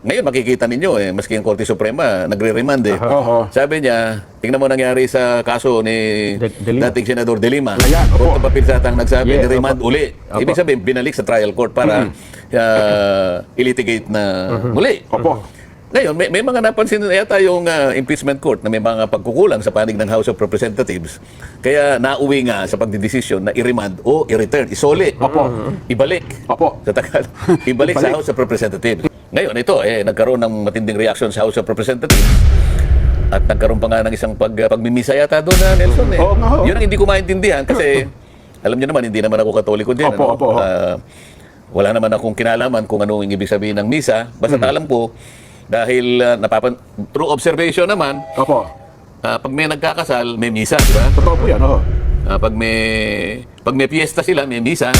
Ngayon makikita ninyo maski ang Korte Suprema nagre-remand Sabi niya, tingnan mo nangyari sa kaso ni dating Senador De Lima. Korte Papirsatang nagsabi ni remand uli. Ibig sabihin binalik sa trial court para ilitigate na muli. Ngayon, may mga napansin yata yung impeachment court na may mga pagkukulang sa panig ng House of Representatives. Kaya nauwi nga sa pagdidesisyon na i-remand o i-return, isoli, ibalik. Sa Tagalog, ibalik sa House of Representatives. Ngayon, ito, nagkaroon ng matinding reaction sa House of Representatives. At nagkaroon pa nga ng isang pagmimisa yata doon na Nelson. Yun ang hindi ko maintindihan kasi alam niyo naman, hindi naman ako Katoliko din. Wala naman akong kinalaman kung ano yung ibig sabihin ng misa. Basta alam po, dahil through observation naman, pag may nagkakasal, may misa, di ba? Totoo po yan, pag may piyesta sila, may misa.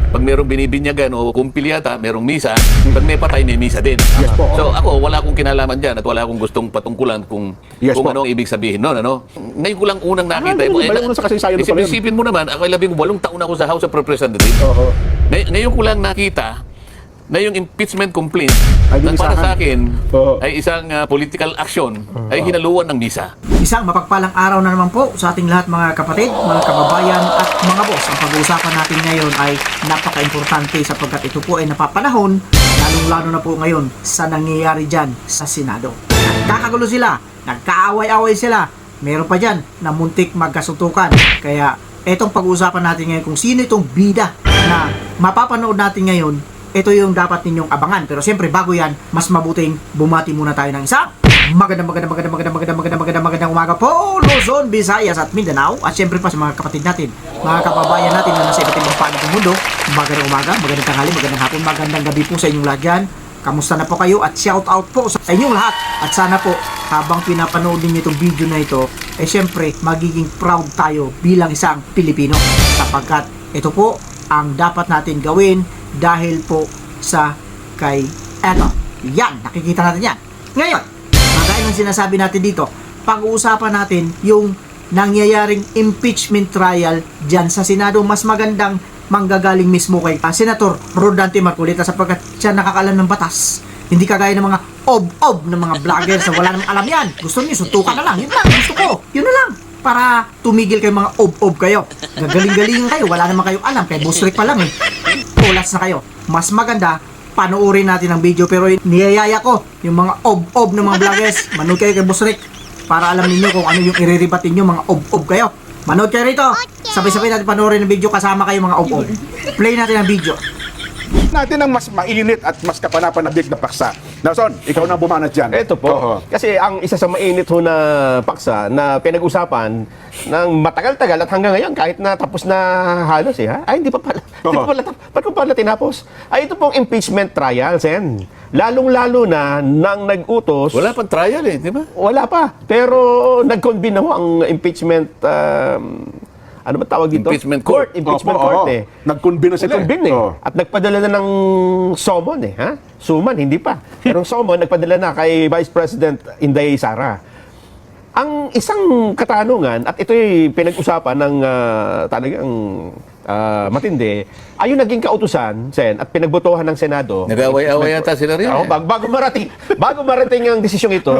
Pag mayroong binibinyagan o kumpilyata, mayroong misa. Pag may patay, may misa din. So ako, wala akong kinalaman dyan at wala akong gustong patungkulan kung ano ang ibig sabihin nun. Ngayon ko lang unang nakita. Isipin mo naman, ako 18 taon ako sa House of Representatives. Ngayon ko lang nakita na yung impeachment complaint na para sa akin ay isang political action ay hinaluan ng misa. Isang mapagpalang araw na naman po sa ating lahat mga kapatid, mga kababayan at mga boss. Ang pag-uusapan natin ngayon ay napaka-importante sapagkat ito po ay napapanahon, lalong-lalo na po ngayon sa nangyayari dyan sa Senado. Nagkakagulo sila, nagkaaway-away sila, meron pa dyan na muntik magkasutukan. Kaya etong pag-uusapan natin ngayon kung sino itong bida na mapapanood natin ngayon, ito yung dapat ninyong abangan. Pero siyempre bago yan, mas mabuting bumati muna tayo ng isang magandang umaga po Luzon, Visayas at Mindanao. At siyempre pa sa mga kapatid natin, mga kababayan natin na nasa iba't ibang panig ng mundo. Magandang umaga, magandang tanghali, magandang hapon, magandang gabi po sa inyong lahat dyan. Kamusta na po kayo at shout out po sa inyong lahat. At sana po habang pinapanood niyo itong video na ito, siyempre magiging proud tayo bilang isang Pilipino. Sapagkat ito po ang dapat natin gawin dahil po sa kay eto. Yan, nakikita natin yan. Ngayon, kagaya ng sinasabi natin dito, pag-uusapan natin yung nangyayaring impeachment trial dyan sa Senado. Mas magandang manggagaling mismo kay Senator Rodante Marcolita sapagkat siya nakakaalam ng batas. Hindi kagaya ng mga ob-ob ng mga vloggers na wala namang alam yan. Gusto niyo, suntukan na lang. Yun lang, gusto ko. Yun na lang. Para tumigil kayo mga ob-ob kayo. Gagaling-galing kayo. Wala naman kayong alam. Kay Boss Rick pa lang Pulas na kayo. Mas maganda, panoorin natin ang video. Pero niyayaya ko, yung mga ob-ob ng mga vloggers, manood kayo kay Boss Rick para alam niyo kung ano yung iriribatin nyo, mga ob-ob kayo. Manood kayo rito. Sabay-sabay natin panoorin ang video kasama kayo mga ob-ob. Play natin ang video. Natin ang mas mainit at mas kapanapanabik na paksa. Nelson, ikaw na bumanat dyan. Ito po. Kasi ang isa sa mainit ho na paksa na pinag-usapan ng matagal-tagal at hanggang ngayon kahit na tapos na halos Ay, hindi pa pala. Hindi pa pala. Ba't ko pala tinapos? Ay, ito pong impeachment trial, Sen. Lalong-lalo na nang nag-utos. Wala pang trial di ba? Wala pa. Pero nag-convene na ho ang impeachment ano ba tawag dito? Impeachment court. Impeachment court Nag-convene na sila. Nag-convene At nagpadala na ng summon Suman, hindi pa. Pero summon, nagpadala na kay Vice President Inday Sara. Ang isang katanungan, at ito'y pinag-usapan ng talagang matindi, ay yung naging kautusan, Sen, at pinagbotohan ng Senado. Nag-away-away yata sila rin. Bago marating ang desisyong ito,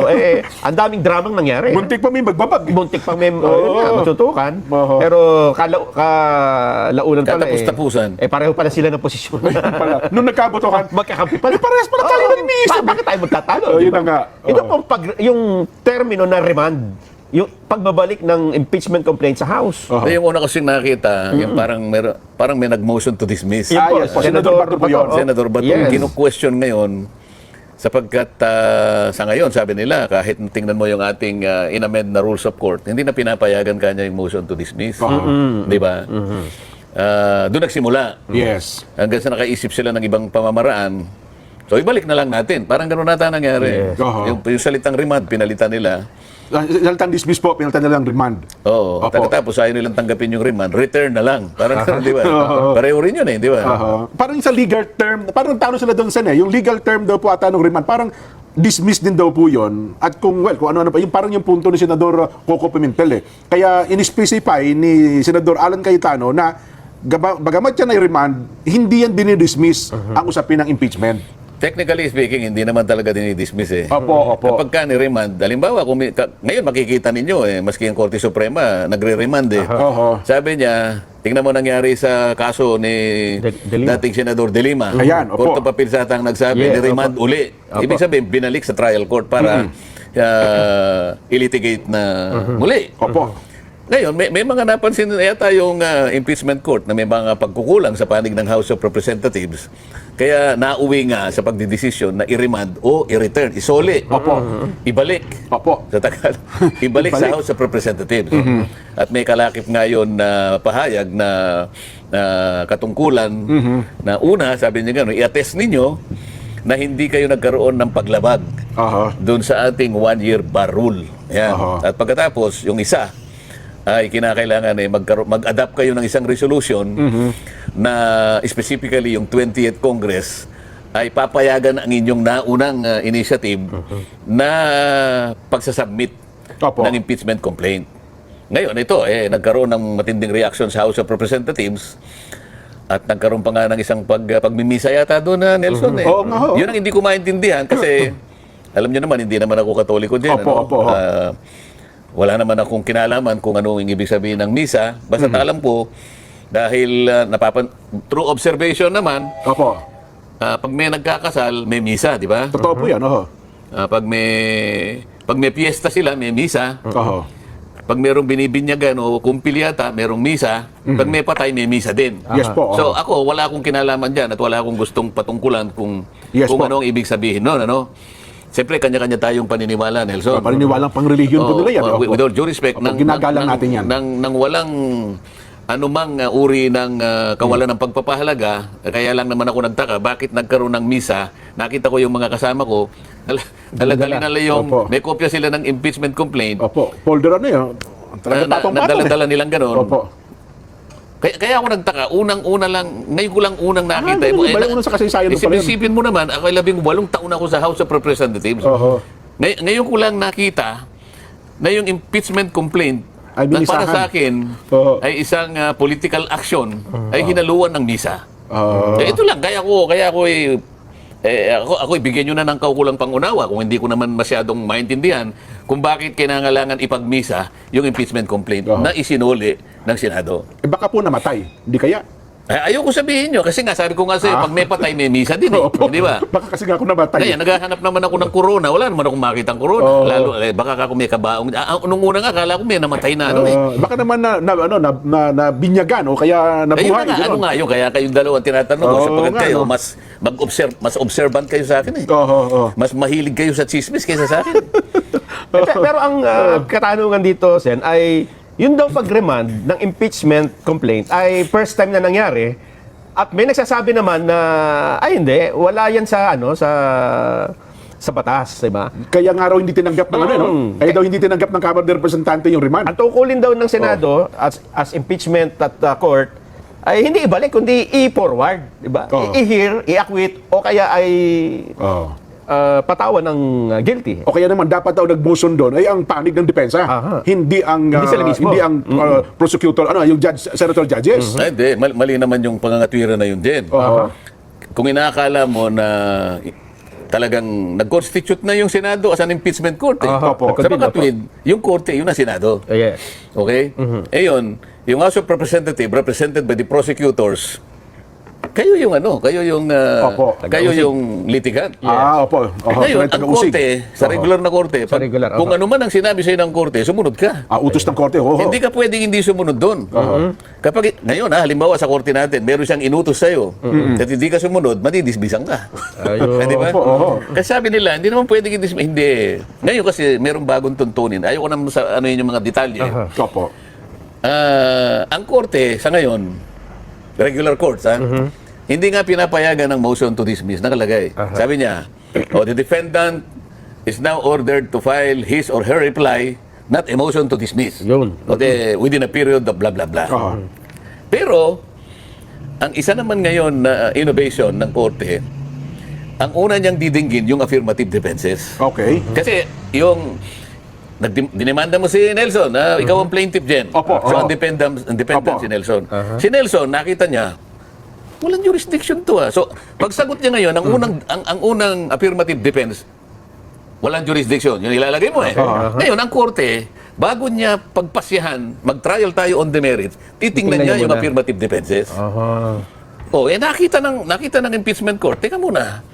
ang daming dramang nangyari. Muntik pa may magbabag. Muntik pa may matutukan. Pero kalaunan pala Katapos-tapusan. pareho pala sila ng posisyon. Nung nagkabotohan, Magkakampi pala. parehas pala tayo ng ministro. Bakit tayo magtatalo? Yun na nga. Ito pong yung termino na remand, yung pagbabalik ng impeachment complaint sa House. Yung una kasing nakita, yung parang may nag-motion to dismiss. Yes, Senador Bato po yun. Senador Bato, kinu-question ngayon sapagkat sa ngayon, sabi nila, kahit tingnan mo yung ating inamend na rules of court, hindi na pinapayagan kanya yung motion to dismiss. Di ba? Doon nagsimula. Yes. Hanggang sa nakaisip sila ng ibang pamamaraan. So, ibalik na lang natin. Parang gano'n nata nangyari. Yung salitang remand, pinalitan nila. Salitang dismiss po, pinalitan na lang remand. Oo. Pagkatapos, ayaw nilang tanggapin yung remand, return na lang. Parang di ba? Pareho rin yun di ba? Parang sa legal term, parang talo sila doon yung legal term daw po ata ng remand, parang dismiss din daw po yun. At kung ano-ano pa, yung parang yung punto ni Senador Coco Pimentel Kaya in-specify ni Senador Alan Cayetano na bagamat yan ay remand, hindi yan dinidismiss ang usapin ng impeachment. Technically speaking, hindi naman talaga dinidismiss eh. Opo. Kapag ka ni-remand, halimbawa, ngayon makikita ninyo maski ang Korte Suprema, nagre-remand eh. Oho. Sabi niya, tingnan mo nangyari sa kaso ni De Lima. dating Senador De Lima. Ayan, opo. Korte Papilsatang nagsabi, Yeah, ni-remand uli. Ibig sabihin, binalik sa trial court para ilitigate na muli. Opo. Ngayon, may mga napansin yata yung impeachment court na may mga pagkukulang sa panig ng House of Representatives. Kaya nauwi nga sa pagdidesisyon na i-remand o i-return, isoli. Opo. Ibalik. Opo. Sa Tagalog. Ibalik sa House of Representatives. At may kalakip ngayon na pahayag na katungkulan na una, sabi niya gano'n, i-attest ninyo na hindi kayo nagkaroon ng paglabag Aha. doon sa ating one-year bar rule. Yan. Aha. At pagkatapos, yung isa, ay kinakailangan mag-adapt kayo ng isang resolution na specifically yung 20th Congress ay papayagan ang inyong naunang initiative na pagsasubmit Opo. ng impeachment complaint. Ngayon, ito, nagkaroon ng matinding reaction sa House of Representatives at nagkaroon pa nga ng isang pagmimisa yata doon na Nelson. Oo nga, ho. Yun ang hindi ko maintindihan kasi alam niyo naman, hindi naman ako Katoliko din. Opo. Wala naman akong kinalaman kung ano yung ibig sabihin ng misa. Basta alam ko, dahil through observation naman, Opo. pag may nagkakasal, may misa, di ba? Totoo po yan. Oho. Pag may piyesta sila, may misa. Oho. Pag mayroong binibinyagan o kumpilyata, mayroong misa. Pag may patay, may misa din. Yes po. So ako, wala akong kinalaman dyan at wala akong gustong patungkulan kung Yes po. ano ang ibig sabihin nun, ano? Siyempre, kanya-kanya tayong paniniwala, Nelson. Paniniwalang pang-religion po nila yan. Opo. With all due respect, Opo, ginagalang natin yan. Nang walang anumang uri ng kawalan ng pagpapahalaga, kaya lang naman ako nagtaka, bakit nagkaroon ng misa, nakita ko yung mga kasama ko, dala-dala nila yung, Opo. may kopya sila ng impeachment complaint, Opo. Folder ano yun? Talaga patong-patong nadala-dala nilang gano'n. Opo. Kaya ako nagtaka, unang-una lang, ngayon ko lang unang nakita. ganun ba? Yung unang sa kasaysayan doon pala yun. Isipin mo naman, ako ay 18 taon ako sa House of Representatives. Oho. Ngayon ko lang nakita na yung impeachment complaint Ay, na para binisahan. sa akin Oo. ay isang political action ay hinaluan ng misa. Ah. Ito lang, kaya ako ibigyan nyo na ng kaukulang pangunawa kung hindi ko naman masyadong maintindihan kung bakit kinangalangan ipagmisa yung impeachment complaint na isinuli ng Senado. Baka po namatay. Hindi kaya? Ayoko sabihin nyo kasi nga sabi ko nga sa'yo, pag may patay may misa din eh. Opo. Di ba? Baka kasi nga ako namatay. Kaya naghahanap naman ako ng corona. Wala naman akong makita ang corona. Oo. Lalo, baka ako may kabaong. Nung una nga, akala ko may namatay na Baka naman na binyagan o kaya Ayun nabuhay. na nga, gano'n. ano nga yun. Kaya kayong dalawa tinatanong ko, Oo sapagkat nga, kayo, no? mas observant kayo sa akin eh. Oo. Mas mahilig kayo sa chismis kaysa sa akin. Pero ang katanungan dito, Sen, ay yun daw pag-remand ng impeachment complaint ay first time na nangyari. At may nagsasabi naman na ay hindi, wala yan sa sa batas, di ba? Kaya nga raw hindi tinanggap ng ano, no? Kaya daw hindi tinanggap ng Kamara de Representante yung remand. Ang tukulin daw ng Senado as impeachment at court ay hindi ibalik kundi i-forward, di ba? Oo. I-hear, i-acquit o kaya ay patawan ng guilty. O kaya naman dapat daw nag-motion doon ay ang panig ng depensa. Aha. Hindi ang Hindi sila mismo. hindi ang prosecutor, yung judge, senator judges. Ay, hindi. Mali naman yung pangangatwiran na yun din. Oo. Kung inaakala mo na talagang nag-constitute na yung Senado as an impeachment court eh. Opo. Sa makatwid, yung korte, yun ang Senado. Yes. Okay? Yun, yung House of Representatives represented by the prosecutors, kayo yung Opo. kayo yung litigant. Opo. Ngayon, ang taga-usig. korte, sa regular na korte, Sa regular, kung ano man ang sinabi sa'yo ng korte, sumunod ka. Utos ng korte. Hindi ka pwedeng hindi sumunod doon. Kapag, ngayon halimbawa sa korte natin, meron siyang inutos sa'yo, at hindi ka sumunod, madidisbisan ka. Di ba? Opo. Kasi sabi nila, hindi naman pwedeng i-dismiss. Hindi. Ngayon kasi, merong bagong tuntunin. Ayoko naman sa ano yun yung mga detalye. Opo. Ang korte, sa ngayon, regular courts, hindi nga pinapayagan ng motion to dismiss. Nakalagay. Sabi niya, the defendant is now ordered to file his or her reply, not a motion to dismiss. Yun. Within a period of blah, blah, blah. Pero, ang isa naman ngayon na innovation ng korte, ang una niyang didinggin yung affirmative defenses. Okay. Kasi yung dinemanda mo si Nelson, ikaw ang plaintiff dyan. Opo, So, opo. independent Opo. si Nelson. Si Nelson, nakita niya, Walang jurisdiction to So, pagsagot niya ngayon, ang unang affirmative defense, walang jurisdiction. Yun ilalagay mo Ngayon, ang korte, bago niya pagpasyahan, mag-trial tayo on the merits, titingnan niya yung affirmative defenses. Nakita ng impeachment court, teka muna,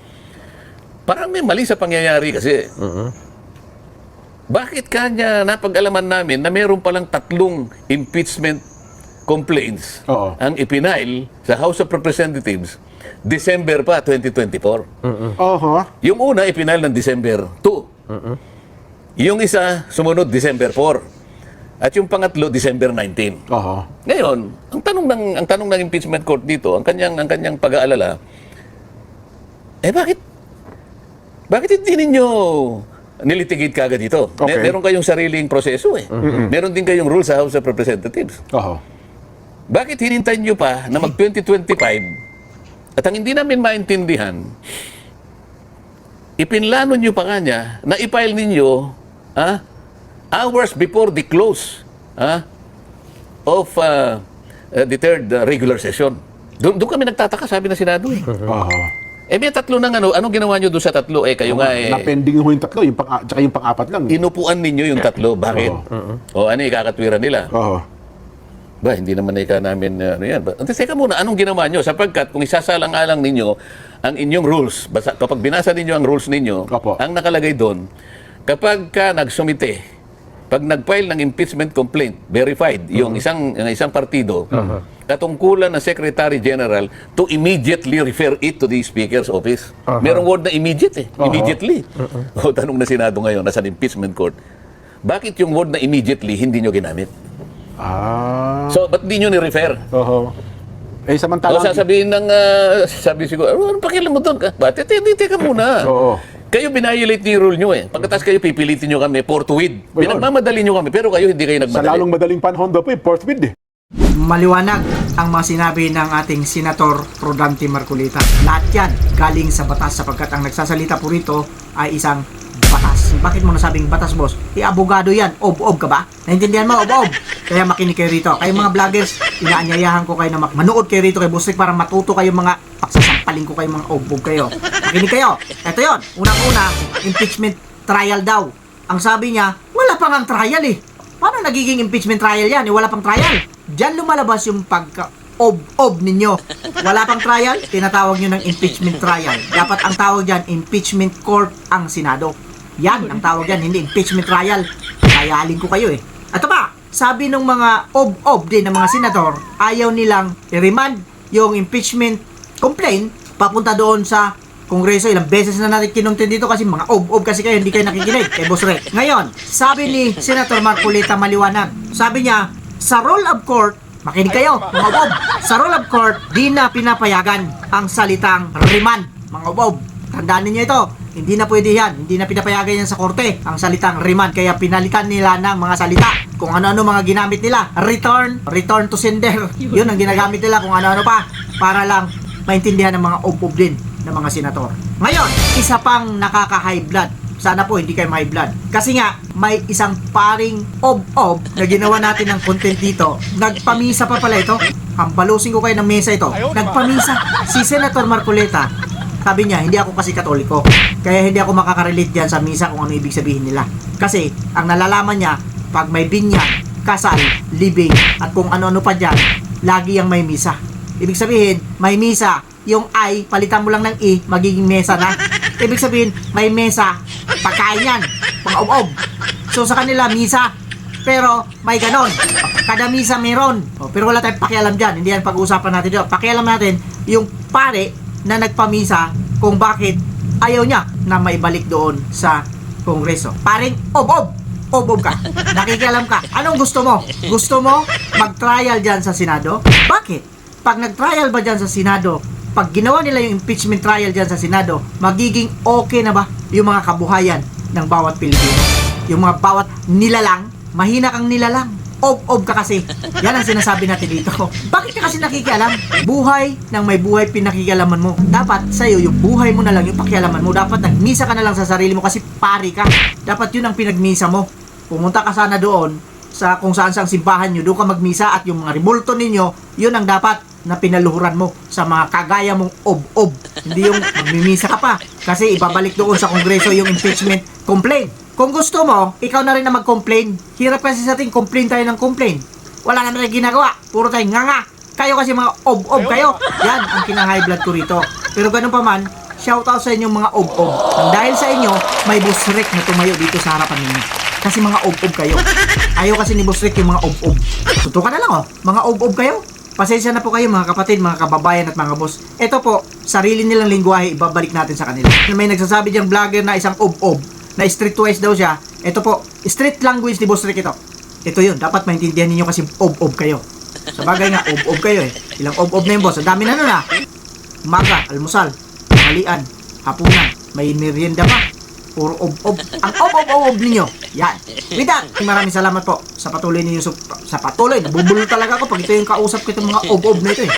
parang may mali sa pangyayari kasi. Bakit kanya napag-alaman namin na meron palang 3 impeachment complaints ang ipinail sa House of Representatives December pa 2024. Yung una ipinail ng December 2. Yung isa sumunod December 4. At yung pangatlo December 19. Ngayon, ang tanong ng impeachment court dito, ang kanyang pag-aalala, bakit hindi ninyo nilitigate kagad dito? Meron kayong sariling proseso Meron din kayong rules sa House of Representatives. Bakit hinintay nyo pa na mag-2025 at ang hindi namin maintindihan, ipinlano nyo pa kanya na i-file ninyo hours before the close of the third regular session. Doon kami nagtataka, sabi ng Senado may 3 ng anong ginawa nyo doon sa 3? Kayo nga Na-pending yung 3, tsaka yung pang-4 lang. Inupuan ninyo yung 3. Bakit? Ikakatwiran nila? Hindi naman namin yan. Teka muna, anong ginawa nyo? Sapagkat kung isasalang-alang ninyo ang inyong rules, kapag binasa ninyo ang rules ninyo, ang nakalagay doon, kapag ka nagsumite, pag nag-file ng impeachment complaint, verified, yung isang partido, katungkulan ng Secretary General to immediately refer it to the Speaker's office. Merong word na immediate immediately. Tanong na Senado ngayon, nasa impeachment court, bakit yung word na immediately hindi nyo ginamit? So, ba't di nyo ni-refer? Samantalang... sasabihin ng, sabi siguro, anong pakialam mo doon? Bakit? Teka muna. Kayo binayolate niyo yung rule nyo Pagkatapos kayo pipilitin nyo kami forthwith. Pinagmamadali nyo kami, pero kayo hindi kayo nagmadali. Sa lalong madaling panahon daw po, forthwith Maliwanag ang mga sinabi ng ating Senator Rodante Marcolita. Lahat yan galing sa batas sapagkat ang nagsasalita po rito ay isang batas. Bakit mo nasabing batas, boss? Abogado yan. Ob-ob ka ba? Naintindihan mo? Ob-ob. Kaya makinig kayo rito. Kayo mga vloggers, inaanyayahan ko kayo na manood kayo rito kay Boss Rick para matuto kayo mga pagsasampaling ko kayo mga ob-ob kayo. Makinig kayo. Ito yon. Unang-una, impeachment trial daw. Ang sabi niya, wala pang ang trial Paano nagiging impeachment trial yan? Wala pang trial. Diyan lumalabas yung pagka-ob-ob ninyo. Wala pang trial, tinatawag nyo ng impeachment trial. Dapat ang tawag dyan, impeachment court ang Senado. Yan ang tawag dyan, hindi impeachment trial. Kayalin ko kayo At ba, sabi ng mga ob-ob din ng mga senador, ayaw nilang i-remand yung impeachment complaint papunta doon sa Kongreso. Ilang beses na natin kinuntin dito kasi mga ob-ob kasi kayo, hindi kayo nakikinig kay Boss Rick. Ngayon, sabi ni Senator Marcolita maliwanag. Sabi niya, sa roll of court, makinig kayo, mga ob-ob, sa roll of court, di na pinapayagan ang salitang remand, mga ob-ob. Tandaan ninyo ito, hindi na pwede yan, hindi na pinapayagan yan sa korte, ang salitang remand, kaya pinalitan nila ng mga salita, kung ano-ano mga ginamit nila, return to sender, yun ang ginagamit nila, kung ano-ano pa, para lang maintindihan ng mga ob-ob din ng mga senator. Ngayon, isa pang nakaka-high blood. Sana po hindi kayo high blood. Kasi nga, may isang paring ob-ob na ginawa natin ng content dito. Nagpamisa pa pala ito. Hampalusin ko kayo ng mesa ito. Nagpamisa si Senator Marcolita. Sabi niya, hindi ako kasi Katoliko. Kaya hindi ako makaka-relate dyan sa misa kung ano ibig sabihin nila. Kasi, ang nalalaman niya, pag may binyag, kasal, libing, at kung ano-ano pa dyan, lagi yang may misa. Ibig sabihin, may misa, yung I, palitan mo lang ng I, magiging mesa na. Ibig sabihin, may mesa, pagkain yan, mga ob-ob. So sa kanila, misa. Pero may ganon. Kada misa meron. Pero wala tayong pakialam dyan. Hindi yan pag-uusapan natin dito. Pakialam natin yung pare na nagpamisa kung bakit ayaw niya na maibalik doon sa Kongreso. Paring ob-ob. Ob-ob ka. Nakikialam ka. Anong gusto mo? Gusto mo mag-trial dyan sa Senado? Bakit? Pag nag-trial ba dyan sa Senado, pag ginawa nila yung impeachment trial dyan sa Senado, magiging okay na ba yung mga kabuhayan ng bawat Pilipino? Yung mga bawat nilalang, mahina kang nilalang. Ob-ob ka kasi. Yan ang sinasabi natin dito. Bakit ka kasi nakikialam? Buhay ng may buhay pinakikialaman mo. Dapat sa'yo, yung buhay mo na lang, yung pakialaman mo. Dapat nagmisa ka na lang sa sarili mo kasi pari ka. Dapat yun ang pinagmisa mo. Pumunta ka sana doon sa kung saan sang simbahan nyo, doon ka magmisa at yung mga rebulto ninyo, yun ang dapat na pinaluhuran mo sa mga kagaya mong ob-ob. Hindi yung magmimisa ka pa. Kasi ibabalik doon sa Kongreso yung impeachment complaint. Kung gusto mo, ikaw na rin na mag-complain. Hirap kasi sa ating complain tayo ng complain. Wala naman tayong ginagawa. Puro tayong nganga. Kayo kasi mga ob-ob kayo. Yan ang kinang-high blood ko rito. Pero ganun pa man, shoutout sa inyong mga ob-ob. Nang dahil sa inyo, may busrek na tumayo dito sa harapan ninyo. Kasi mga ob-ob kayo. Ayaw kasi ni busrek yung mga ob-ob. Tutukan na lang oh. Mga ob-ob kayo. Pasensya na po kayo mga kapatid, mga kababayan at mga boss. Ito po, sarili nilang lingwahe, ibabalik natin sa kanila. May nagsasabi diyang vlogger na isang ob-ob, na streetwise daw siya. Ito po, street language ni Boss Rick ito. Ito yun, dapat maintindihan ninyo kasi ob-ob kayo. Sa bagay nga, ob-ob kayo eh. Ilang ob-ob na yung boss. Ang dami na nun ah. Umaga, almusal, tanghalian, hapunan, may merienda pa. Puro ob-ob. Ang ob-ob ninyo. Yan. With that, maraming salamat po sa patuloy ninyo. Sa patuloy, nabubulol talaga ako pag ito yung kausap ko itong mga ob-ob na ito eh.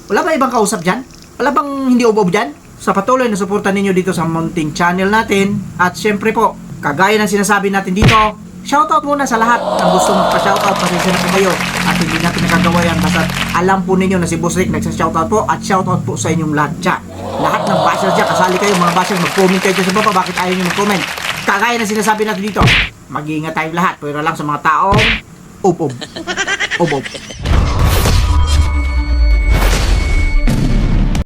Wala ba ibang kausap dyan? Wala bang hindi ob-ob dyan? Sa patuloy na suporta ninyo dito sa Munting Channel natin. At syempre po, kagaya ng sinasabi natin dito, shoutout muna sa lahat ng gusto magpa-shoutout. Pasensya na po kayo at hindi natin nakagawa yan. Basta alam po ninyo na si Boss Rick nagsa-shoutout po at shoutout po sa inyong lahat dyan. Lahat ng bashers dyan, kasali kayo mga bashers, mag-comment kayo dyan sa baba. Bakit ayaw nyo mag-comment? Kagaya ng sinasabi natin dito, mag-iingat tayong lahat. Pero lang sa mga taong ob-ob. Ob-ob.